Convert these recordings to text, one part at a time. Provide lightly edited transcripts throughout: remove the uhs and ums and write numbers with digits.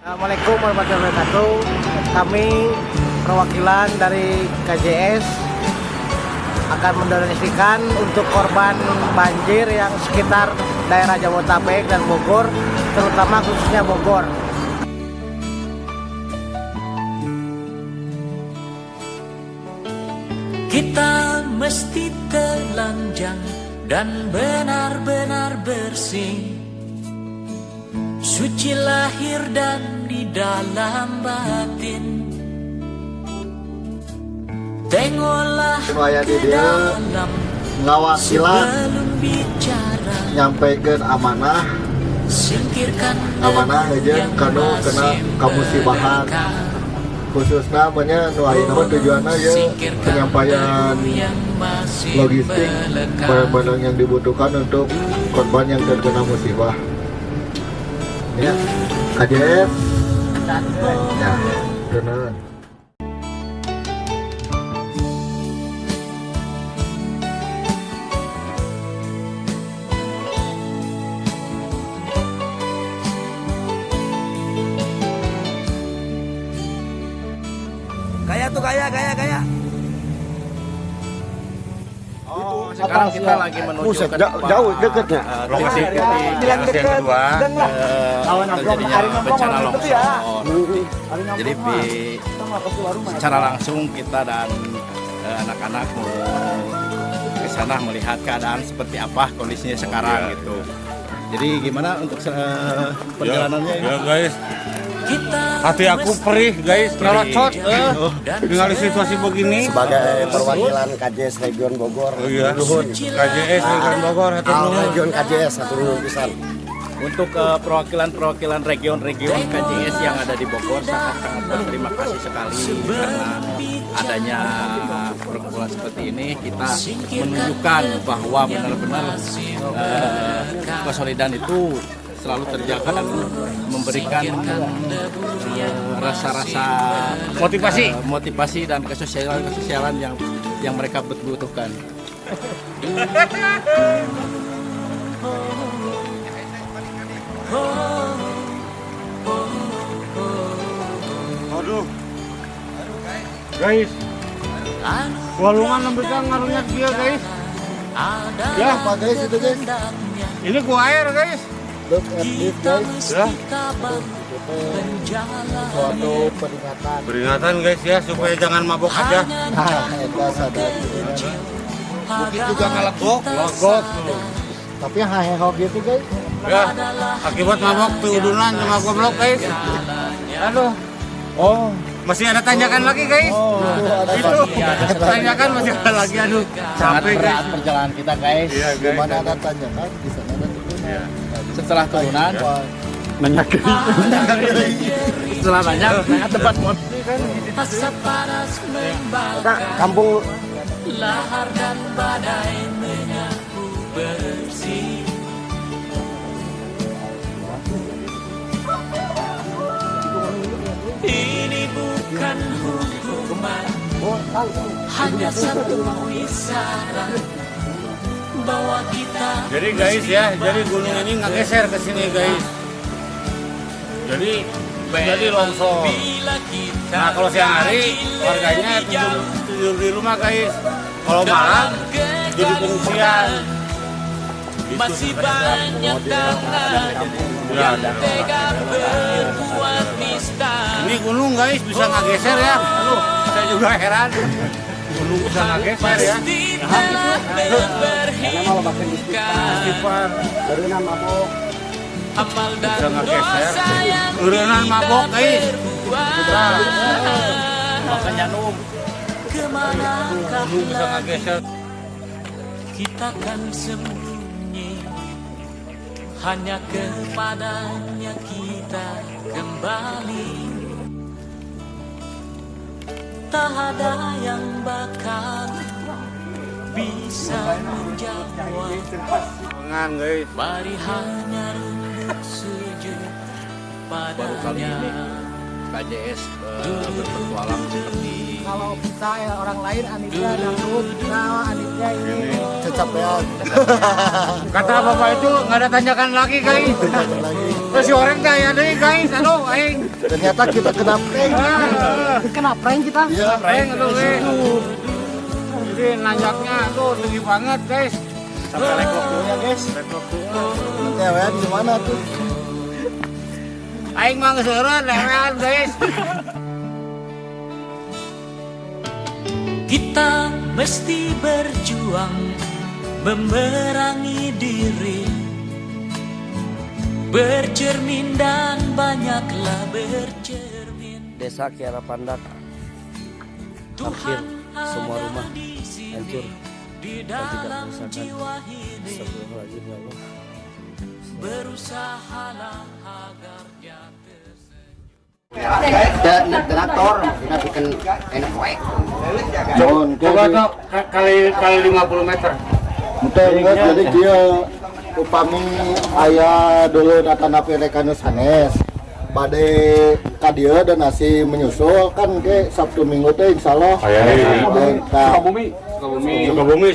Assalamualaikum warahmatullahi wabarakatuh. Kami perwakilan dari KJS akan mendonasikan untuk korban banjir yang sekitar daerah Jabodetabek dan Bogor, terutama khususnya Bogor. Kita mesti telanjang dan benar-benar bersih, suci lahir dan di dalam batin. Tengoklah ke dalam ngawakilan sebelum bicara, nyampaikan amanah singkirkan aja kanu kena kamusibahan khususnya namanya nuain tujuannya ya penyampaian logistik barang-barang yang dibutuhkan untuk korban yang terkena musibah. Ya, KJS. Ya, benar. Gaya. Oh, sekarang kita lagi menuju ke jauh dekatnya. lokasi yang kedua terjadinya bencana longsor. Jadi secara langsung kita dan anak-anak mau ke sana melihat keadaan seperti apa kondisinya sekarang gitu. Jadi gimana untuk perjalanannya? Ya guys, hati aku perih guys, ngerocot dengan situasi begini. Sebagai perwakilan KJS Region Bogor, Iya, KJS Region Bogor, Region KJS satu pisan. Untuk perwakilan region-region KJS yang ada di Bogor sangat berterima kasih sekali karena adanya perkumpulan seperti ini. Kita menunjukkan bahwa benar-benar kesolidan itu selalu terjaga dan memberikan rasa-rasa motivasi dan kesosialan yang mereka butuhkan. Aduh, guys, walungan lembutnya ngaruhnya dia guys. Ya, apa guys itu guys? Ini gua air guys. Look at this guys. Ya, Suatu peringatan guys ya supaya jangan mabok aja. Eta sadar. Mungkin juga ngelagok. Logok. Tapi haheho gitu guys. Ya, akibat mabok turunan sama goblok guys. Aduh. Oh, masih ada tanjakan lagi guys. Itu tanjakan masih ada lagi. Aduh, Sangat capek berat guys. perjalanan kita guys. Iya Di guys. mana ada tanjakan, di sana ada turunan. Setelah turunan, setelah banyak tempat asap panas membakar, Kampung lahar dan badai menyapu bersih. Ini bukan hukuman, hanya satu isyarat bahwa kita. Jadi guys ya, jadi gunung ini nggak geser ke sini guys. Jadi longsor. Nah kalau siang hari warganya tidur di rumah guys. Kalau malam jadi pengungsian. Masih banyak tangan yang tega berbuat nista. Ini gunung guys bisa nggak geser ya. Aduh, saya juga heran. Gunung bisa nggak geser ya. Pasti telah memperhitungkan dari nama mabok. amal dan Bisa nggak geser. dosa yang Urunan mabok guys. berbuat. makanya Kemanakah Gunung bisa nggak geser. kita kan sembunyi hanya kepadanya kita kembali. Tak ada yang bakal bisa menjawab. Jangan guys. Mari hanya runduk sujud Baru kali ini padanya. KJS berpetualang seperti Kalau kita ya orang lain Anitya dangdut, nah Anitya ini Kecapean. Kata bapak itu nggak ada tanjakan lagi guys. Lagi. Terus si orang teh ya deh guys. Aduh aing. Ternyata kita kena prank. kena prank kita. Iya, Prank aduh guys. Jadi nanjaknya tuh tinggi banget guys. sampai lekok dulu ya guys. Kecapean gimana tuh? Aing mah ngesereun lewean guys. Kita mesti berjuang memerangi diri, bercermin dan banyaklah bercermin. Desa Kiara Pandak, hampir semua rumah hancur Di dan tidak dalam kerusakan. jiwa ini Astagfirullahaladzim, ya Allah. berusahalah agar dia Donator, kita bikin enak wae. John, Coba tuh kali 50 meter. Betul, jadi dia upami ayah dulu datang napi rekanus sanes. Pada kadia dan nasi menyusul kan ke Sabtu Minggu teh insyaallah.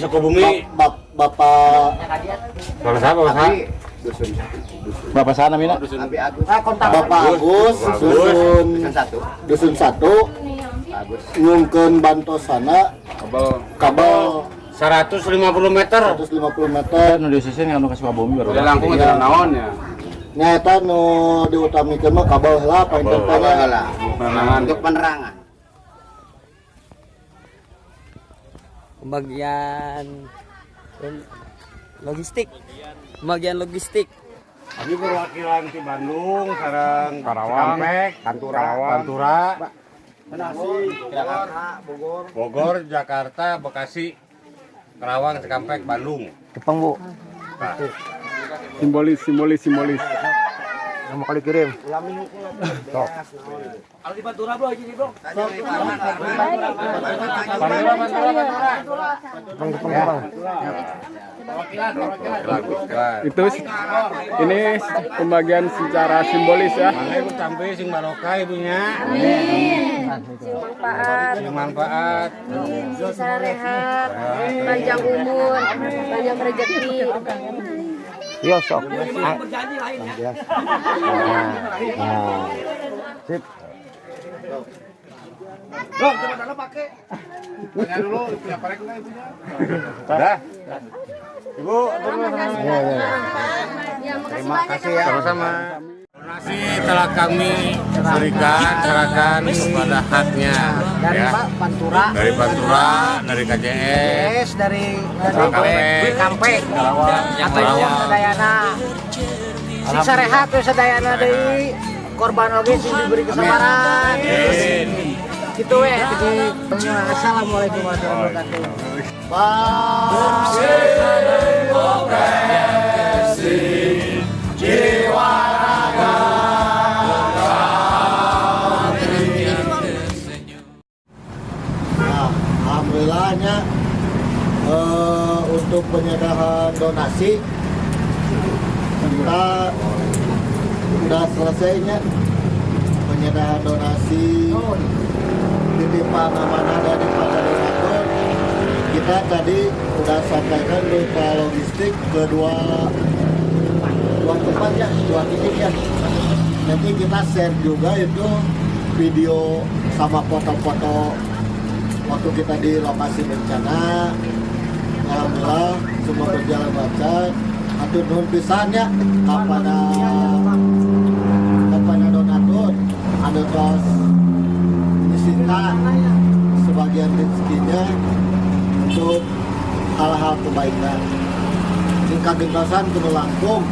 Sukabumi. Bapak Bapak sana Mina. Bapak Agus dusun 1 ngungkeun bantosana kabel 150 meter. 150 meter. Nu disisihin anu ka Sukabumi baru. Udah langkung itu naon ya. Nyata nu diutamikeun mah kabel heula paling depannya. Untuk penerangan. Pembagian logistik. Pembagian logistik. Kami perwakilan di Bandung, sareng Karawang, Pantura, Bogor, Jakarta, Bekasi, Karawang, Cikampek, Bandung. Jepang Bu. Simbolis. Mau kali kirim. Itu ini pembagian secara simbolis ya. Ibu sampai sing barokah ibunya. Sing manfaat. Bisa rehat, panjang umur, panjang rezeki. Yo sok. Sip. Tanya dulu punya parek enggak ibunya? Udah. Ibu, Terima kasih ya. sama-sama. Donasi telah kami serahkan kepada haknya Dari ya. Pak Pantura, Dari Pantura, dari KJS, dari Kampek, Karawang, Sadayana. Si sarehat we sadayana deui korban oge sing diberi kesabaran. Gitu we. Assalamualaikum warahmatullahi wabarakatuh. Nah, alhamdulillahnya untuk penyerahan donasi kita udah selesainya penyerahan donasi titipan amanah dari Pak Donatur. Kita tadi udah sampaikan berupa logistik ke dua tempat ya, dua titik ya. Nanti kita share juga itu video sama foto-foto waktu kita di lokasi bencana. Alhamdulillah semua berjalan lancar. Atur nuhun pisan ya kepada donatur, ada tos disita sebagian rezekinya untuk hal-hal kebaikan. Tingkat gentasan kudu langkung.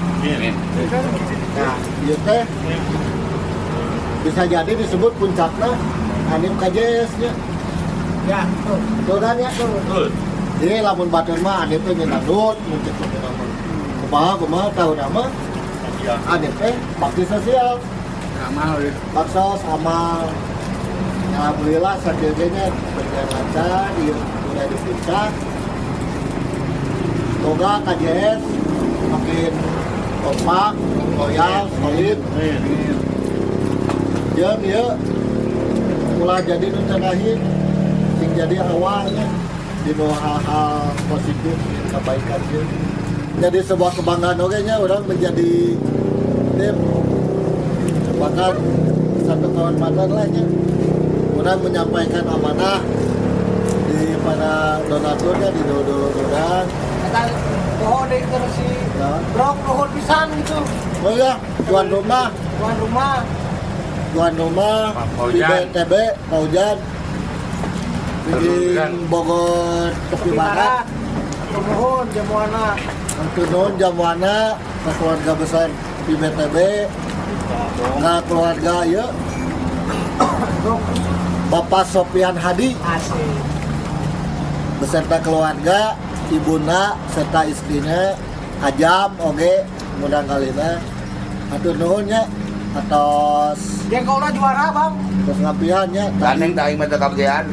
Nah, ieu teh bisa jadi disebut puncakna anim KJS nya. Ya, Betul kan ya? Betul. Jadi lamun batur mah ane teh nyenadut muncul kumaha tahu nama ADP bakti sosial bakso sama alhamdulillah sakitnya berjalan lancar udah diperiksa. Semoga KJS makin kompak, loyal, solid. Ya, mulai jadi nucanahin, sing jadi awalnya di hal-hal positif, kebaikan ya. Jadi sebuah kebanggaan nya orang menjadi tim, bahkan satu kehormatan lahnya. Orang menyampaikan amanah di para donaturnya di orang. Kata pohon deh terus si Bro pohon pisan gitu. Oh ya, tuan rumah di BTB Paujan bikin Bogor Tepi Barat. Pohon Jamuana. Nuhun Jamuana ke keluarga besar di BTB, ke keluarga ya Bapak Sopian Hadi Asik. beserta keluarga, ibuna serta istrinya Ajam oge mudah kalina atur nuhunnya atas Jengkolnya juara bang. terus ngapiannya Gandeng tak ingin mata kabagian.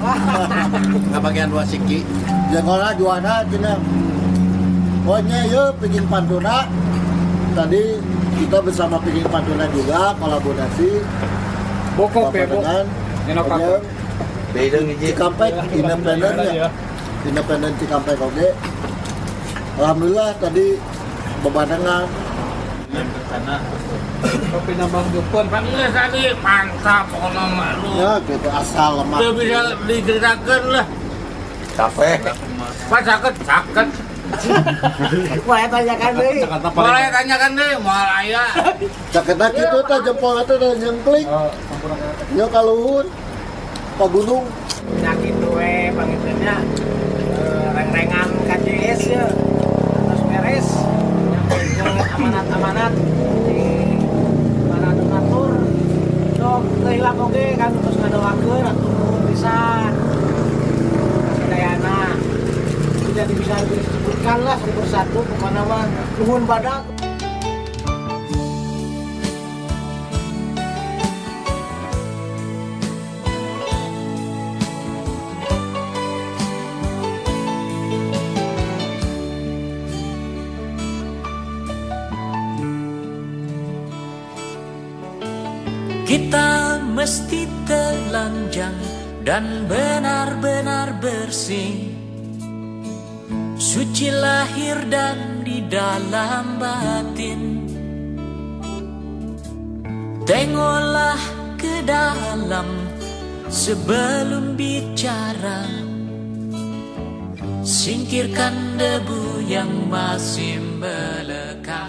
Kebagian dua siki. jengkolnya juara cina pokoknya yuk bikin pantuna tadi kita bersama bikin pantuna juga kolaborasi Bokop ya, Bok. dengan Inovator. Bedeng hiji. Cikampek independen ya independen Cikampek oke. Alhamdulillah tadi bebarengan Kopi nambang dukun. Panggil tadi mantap ono malu. ya gitu asal lemak Teu bisa diceritakeun lah. Capek. Pas sakit. Boleh tanyakan deh. Boleh tanyakan deh, moal aya. caketak itu teh jempol itu teh nyengklik ya kaluhun Pak Gunung Yakin gue pangitnya reng-rengan KJS ya. Terus beres. Yang amanat-amanat di para donatur. Dok, kehilang oke kan terus ngadoakeun atuh pisan. Dayana. Tidak bisa disebutkan lah satu persatu pokoknya mah nuhun badak. Kita mesti telanjang dan benar-benar bersih, suci lahir dan di dalam batin. Tengoklah ke dalam sebelum bicara, singkirkan debu yang masih melekat.